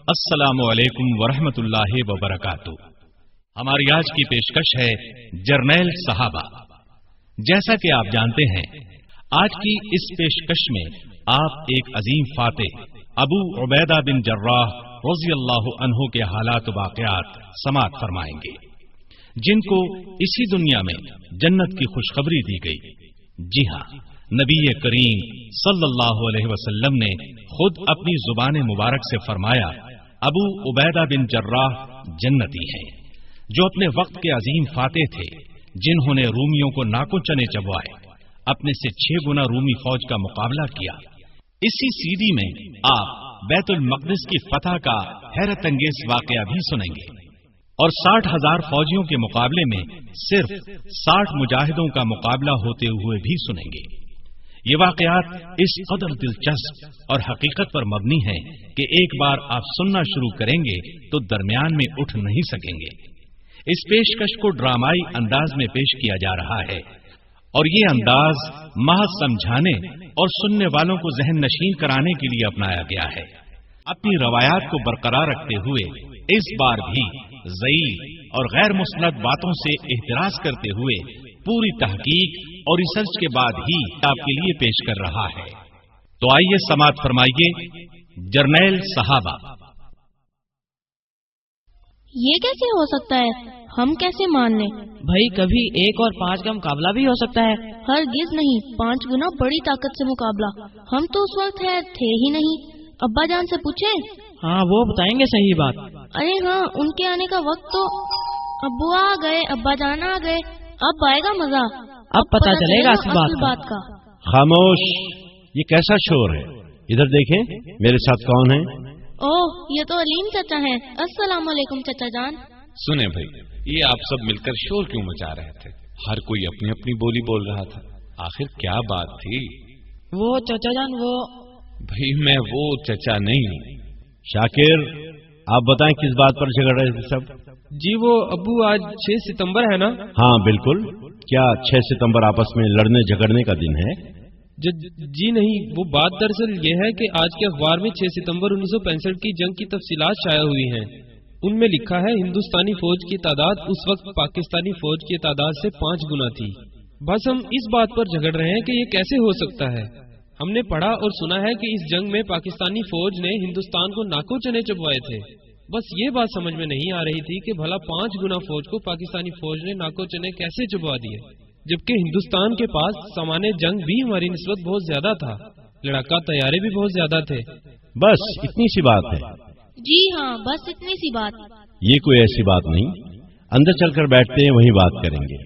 السلام علیکم ورحمۃ اللہ وبرکاتہ۔ ہماری آج کی پیشکش ہے جرنیل صحابہ۔ جیسا کہ آپ جانتے ہیں، آج کی اس پیشکش میں آپ ایک عظیم فاتح ابو عبیدہ بن جراح رضی اللہ عنہ کے حالات و واقعات سماعت فرمائیں گے، جن کو اسی دنیا میں جنت کی خوشخبری دی گئی۔ جی ہاں، نبی کریم صلی اللہ علیہ وسلم نے خود اپنی زبان مبارک سے فرمایا، ابو عبیدہ بن جراح جنتی ہیں، جو اپنے وقت کے عظیم فاتح تھے، جنہوں نے رومیوں کو ناکوں چنے چبوائے، اپنے سے 6 گنا رومی فوج کا مقابلہ کیا۔ اسی سیڑھی میں آپ بیت المقدس کی فتح کا حیرت انگیز واقعہ بھی سنیں گے، اور 60,000 فوجیوں کے مقابلے میں صرف 60 مجاہدوں کا مقابلہ ہوتے ہوئے بھی سنیں گے۔ یہ واقعات اس قدر دلچسپ اور حقیقت پر مبنی ہیں کہ ایک بار آپ سننا شروع کریں گے تو درمیان میں اٹھ نہیں سکیں گے۔ اس پیشکش کو ڈرامائی انداز میں پیش کیا جا رہا ہے، اور یہ انداز محض سمجھانے اور سننے والوں کو ذہن نشین کرانے کے لیے اپنایا گیا ہے۔ اپنی روایات کو برقرار رکھتے ہوئے اس بار بھی ضعیف اور غیر مسند باتوں سے احتراز کرتے ہوئے پوری تحقیق اور ریسرچ کے بعد ہی آپ کے لیے پیش کر رہا ہے۔ تو آئیے سماعت فرمائیے جرنیل صحابہ۔ یہ کیسے ہو سکتا ہے؟ ہم کیسے مان لیں؟ بھائی کبھی 1 اور 5 کا مقابلہ بھی ہو سکتا ہے۔ ہرگز نہیں، 5 گنا بڑی طاقت سے مقابلہ۔ ہم تو اس وقت تھے ہی نہیں۔ ابا جان سے پوچھیں؟ ہاں، وہ بتائیں گے صحیح بات۔ ارے ہاں، ان کے آنے کا وقت تو ابو آ گئے، ابا جان آ گئے، اب آئے گا مزہ، اب پتہ چلے گا اصل بات کا۔ خاموش، یہ کیسا شور ہے؟ ادھر دیکھیں، میرے ساتھ کون ہے؟ اوہ، یہ تو علیم چچا ہیں۔ السلام علیکم چچا جان۔ سنیں بھائی، یہ آپ سب مل کر شور کیوں مچا رہے تھے؟ ہر کوئی اپنی اپنی بولی بول رہا تھا، آخر کیا بات تھی؟ وہ چچا جان، وہ بھائی میں وہ چچا نہیں ہوں۔ شاکر، آپ بتائیں کس بات پر جھگڑ رہے تھے سب؟ جی وہ ابو آج 6 ستمبر ہے نا؟ ہاں بالکل۔ کیا 6 ستمبر آپس میں لڑنے جھگڑنے کا دن ہے؟ جی نہیں، وہ بات دراصل یہ ہے کہ آج کے اخبار میں 6 ستمبر 1965 کی جنگ کی تفصیلات شائع ہوئی ہیں۔ ان میں لکھا ہے ہندوستانی فوج کی تعداد اس وقت پاکستانی فوج کی تعداد سے 5 گنا تھی۔ بس ہم اس بات پر جھگڑ رہے ہیں کہ یہ کیسے ہو سکتا ہے۔ ہم نے پڑھا اور سنا ہے کہ اس جنگ میں پاکستانی فوج نے ہندوستان کو ناکوں چنے چبوائے تھے۔ بس یہ بات سمجھ میں نہیں آ رہی تھی کہ بھلا 5 گنا فوج کو پاکستانی فوج نے ناکوں چنے کیسے چبوا دیے، جبکہ ہندوستان کے پاس سامان جنگ بھی ہماری نسبت بہت زیادہ تھا، لڑاکا طیارے بھی بہت زیادہ تھے۔ بس اتنی سی بات ہے؟ جی ہاں، بس اتنی سی بات۔ یہ کوئی ایسی بات نہیں، اندر چل کر بیٹھتے ہیں، وہیں بات کریں گے۔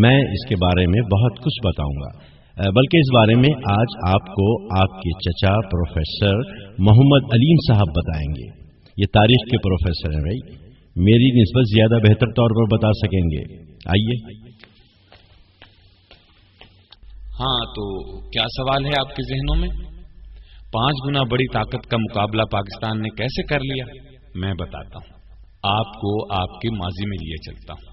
میں اس کے بارے میں بہت کچھ بتاؤں گا، بلکہ اس بارے میں آج آپ کو آپ کے چچا پروفیسر محمد علیم صاحب بتائیں گے۔ یہ تاریخ کے پروفیسر ہیں بھائی، میری نسبت زیادہ بہتر طور پر بتا سکیں گے۔ آئیے۔ ہاں، تو کیا سوال ہے آپ کے ذہنوں میں؟ 5 گنا بڑی طاقت کا مقابلہ پاکستان نے کیسے کر لیا؟ میں بتاتا ہوں آپ کو، آپ کے ماضی میں لیے چلتا ہوں،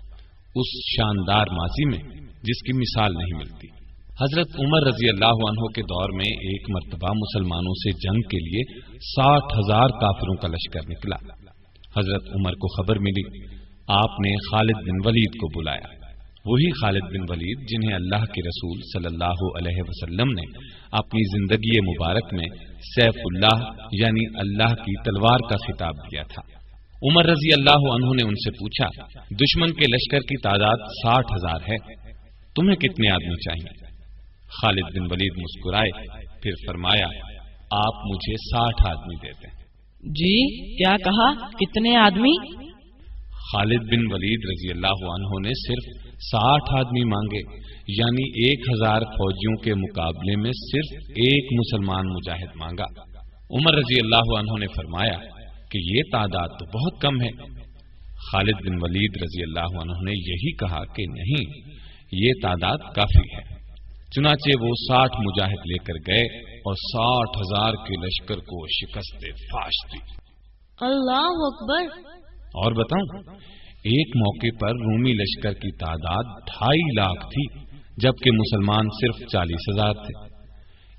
اس شاندار ماضی میں جس کی مثال نہیں ملتی۔ حضرت عمر رضی اللہ عنہ کے دور میں ایک مرتبہ مسلمانوں سے جنگ کے لیے 60,000 کافروں کا لشکر نکلا۔ حضرت عمر کو خبر ملی، آپ نے خالد بن ولید کو بلایا۔ وہی خالد بن ولید جنہیں اللہ کے رسول صلی اللہ علیہ وسلم نے اپنی زندگی مبارک میں سیف اللہ یعنی اللہ کی تلوار کا خطاب دیا تھا۔ عمر رضی اللہ عنہ نے ان سے پوچھا، دشمن کے لشکر کی تعداد 60,000 ہے، تمہیں کتنے آدمی چاہیے؟ خالد بن ولید مسکرائے، پھر فرمایا، آپ مجھے 60 آدمی دیتے ہیں۔ جی کیا کہا؟ کتنے آدمی؟ خالد بن ولید رضی اللہ عنہ نے صرف 60 آدمی مانگے، یعنی 1000 فوجیوں کے مقابلے میں صرف ایک مسلمان مجاہد مانگا۔ عمر رضی اللہ عنہ نے فرمایا کہ یہ تعداد تو بہت کم ہے۔ خالد بن ولید رضی اللہ عنہ نے یہی کہا کہ نہیں، یہ تعداد کافی ہے۔ چنانچہ وہ 60 مجاہد لے کر گئے اور 60,000 کے لشکر کو شکست فاش دی۔ اللہ اکبر۔ اور بتاؤں، ایک موقع پر رومی لشکر کی تعداد 2.5 لاکھ تھی، جبکہ مسلمان صرف 40,000 تھے۔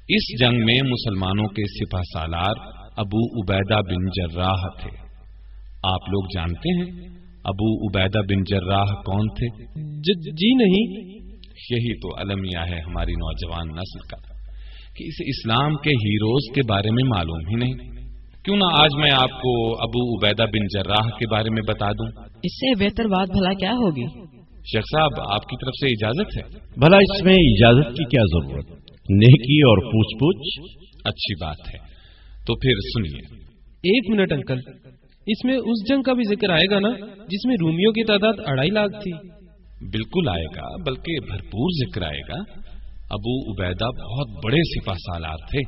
اس جنگ میں مسلمانوں کے سپہ سالار ابو عبیدہ بن جراح تھے۔ आप लोग जानते हैं अबू उबैदा बिन जर्राह कौन थे? जी नहीं। यही तो अलमिया है हमारी नौजवान नस्ल का कि इसे इस्लाम के हीरोज के बारे में मालूम ही नहीं। क्यों ना आज मैं आपको अबू उबैदा बिन जर्राह के बारे में बता दूं। इससे बेहतर बात भला क्या होगी? शेख साहब, आपकी तरफ से इजाजत है? भला इसमें इजाजत की क्या जरूरत, नेकी और पूछ पूछ। अच्छी बात है, तो फिर सुनिए। 1 मिनट अंकल, इसमें उस जंग का भी जिक्र आएगा ना जिसमें रूमियों की तादाद 2.5 लाख थी? बिल्कुल आएगा, बल्कि भरपूर जिक्र आएगा। अबू उबैदा बहुत बड़े सिपा सालार थे।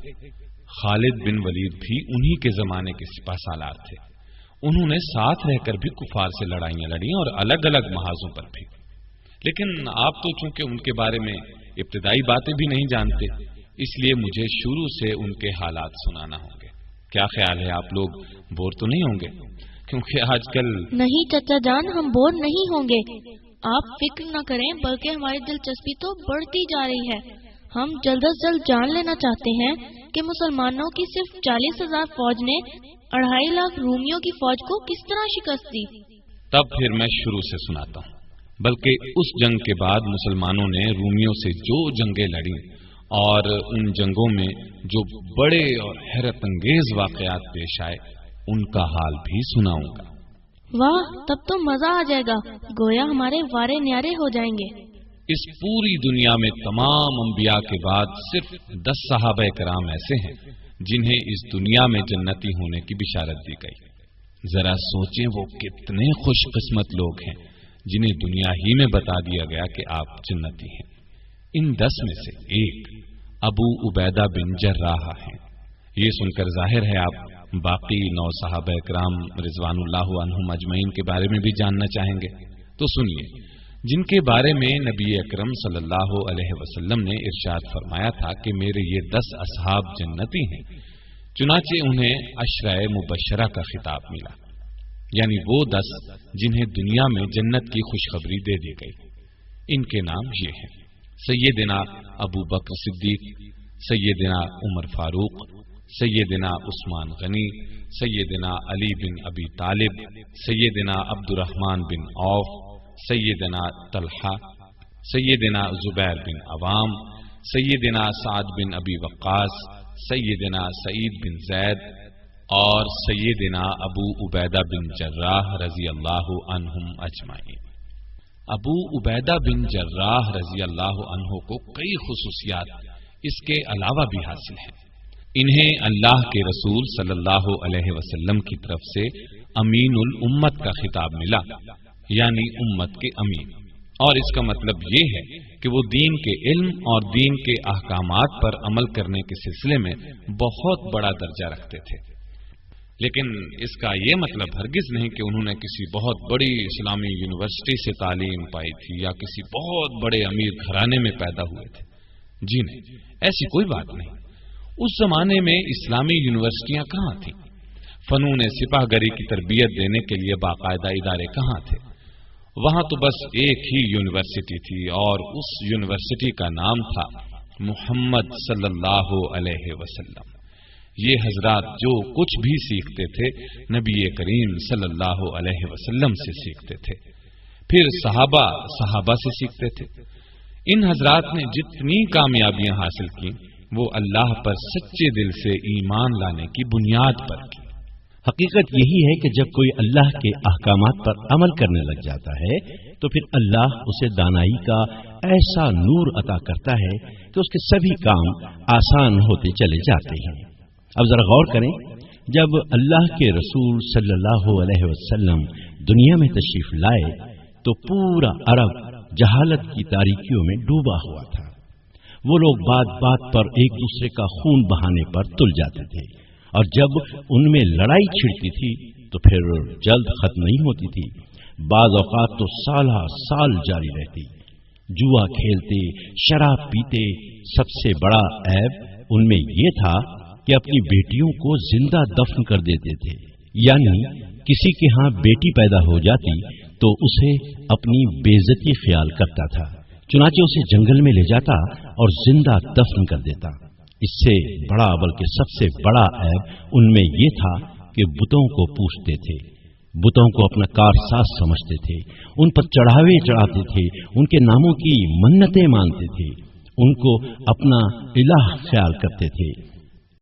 खालिद बिन वलीद भी उन्हीं के जमाने के सिपा सालार थे। उन्होंने साथ रहकर भी कुफार से लड़ाइयां लड़ी और अलग अलग महाजों पर भी। लेकिन आप तो चूंकि उनके बारे में इब्तिदाई बातें भी नहीं जानते, इसलिए मुझे शुरू से उनके हालात सुनाना होंगे। क्या ख्याल है, आप लोग बोर तो नहीं होंगे? क्योंकि आजकल। नहीं चाचा जान, हम बोर नहीं होंगे। आप फिक्र न करें, बल्कि हमारी दिलचस्पी तो बढ़ती जा रही है। हम जल्द से जल्द जान लेना चाहते हैं कि मुसलमानों की सिर्फ 40,000 फौज ने 2.5 लाख रूमियों की फौज को किस तरह शिकस्त दी। तब फिर मैं शुरू से सुनाता हूँ। बल्कि उस जंग के बाद मुसलमानों ने रूमियों से जो जंगें लड़ी और उन जंगों में जो बड़े और हैरत अंगेज वाकयात पेश आए, उनका हाल भी सुनाऊंगा। वाह, तब तो मजा आ जाएगा, गोया हमारे वारे न्यारे हो जाएंगे। इस पूरी दुनिया में तमाम अंबिया के बाद सिर्फ 10 सहाबा कराम ऐसे हैं जिन्हें इस दुनिया में जन्नती होने की बिशारत दी गई। जरा सोचें, वो कितने खुशकिस्मत लोग हैं जिन्हें दुनिया ही में बता दिया गया कि आप जन्नती हैं। इन 10 में से एक अबू उबैदा बिन जर्राह हैं। ये सुनकर जाहिर है आप बाकी 9 सहाबा इकराम रिजवानुल्लाह अन्हुम अजमईन के बारे में भी जानना चाहेंगे। तो सुनिए, जिनके बारे में नबी अकरम सल्लल्लाहु अलैहि वसल्लम ने इरशाद फरमाया था कि मेरे ये 10 असहाब जन्नती हैं। चुनाचे उन्हें अशराए मुबशरा का खिताब मिला, यानी वो 10 जिन्हें दुनिया में जन्नत की खुशखबरी दे दी गई। इनके नाम ये हैं: सैयदना अबू बकर सिद्दीक, सैयदना उमर फारूक, सैयदना उस्मान गनी, सैयदना अली बिन अबी तालिब, सैयदना अब्दुर्रहमान बिन औफ, सैयदना तलहा, सैयदना जुबैर बिन अवाम, सैयदना साद बिन अबी वक्कास, सैयदना सईद बिन जैद और सैयदना अबू उबैदा बिन जर्राह रजी अल्लाह अन्हुम अजमाइन। अबू उबैदा बिन जर्राह रजी अल्लाह अन्हु को कई खुसूसियात इसके अलावा भी हासिल हैं। इन्हें अल्लाह के रसूल सल्लल्लाहु अलैहि वसल्लम की तरफ से अमीनुल उम्मत का खिताब मिला, यानी उम्मत के अमीन। और इसका मतलब ये है कि वो दीन के इल्म और दीन के अहकामात पर अमल करने के सिलसिले में बहुत बड़ा दर्जा रखते थे। लेकिन इसका ये मतलब हरगिज नहीं कि उन्होंने किसी बहुत बड़ी इस्लामी यूनिवर्सिटी से तालीम पाई थी या किसी बहुत बड़े अमीर घराने में पैदा हुए थे। जी नहीं, ऐसी कोई बात नहीं। उस जमाने में इस्लामी यूनिवर्सिटियां कहाँ थी? फनून सिपाहगरी की तरबियत देने के लिए बाकायदा इदारे कहाँ थे? वहां तो बस एक ही यूनिवर्सिटी थी और उस यूनिवर्सिटी का नाम था मुहम्मद सल्लल्लाहु अलैहि वसल्लम। ये हजरात जो कुछ भी सीखते थे नबी करीम सल्लल्लाहु अलैहि वसल्लम से सीखते थे, फिर सहाबा से सीखते थे। इन हजरात ने जितनी कामयाबियां हासिल की वो अल्लाह पर सच्चे दिल से ईमान लाने की बुनियाद पर की। हकीकत यही है कि जब कोई अल्लाह के अहकामात पर अमल करने लग जाता है तो फिर अल्लाह उसे दानाई का ऐसा नूर अता करता है कि उसके सभी काम आसान होते चले जाते हैं। अब जरा गौर करें, जब अल्लाह के रसूल सल्लल्लाहु अलैहि वसल्लम दुनिया में तशरीफ लाए तो पूरा अरब जहालत की तारीकियों में डूबा हुआ था। वो लोग बात बात पर एक दूसरे का खून बहाने पर तुल जाते थे और जब उनमें लड़ाई छिड़ती थी तो फिर जल्द खत्म नहीं होती थी। बाज औकात तो साल जारी रहती। जुआ खेलते, शराब पीते। सबसे बड़ा ऐब उनमें ये था कि अपनी बेटियों को जिंदा दफन कर देते थे, यानी किसी के यहाँ बेटी पैदा हो जाती तो उसे अपनी बेइज्जती ख्याल करता था, चुनाचे उसे जंगल में ले जाता और जिंदा दफन कर देता। इससे बड़ा बल्कि सबसे बड़ा ऐब उनमें ये था कि बुतों को पूजते थे। बुतों को अपना कारसाज समझते थे, उन पर चढ़ावे चढ़ाते थे, उनके नामों की मन्नतें मानते थे, उनको अपना इलाह ख्याल करते थे।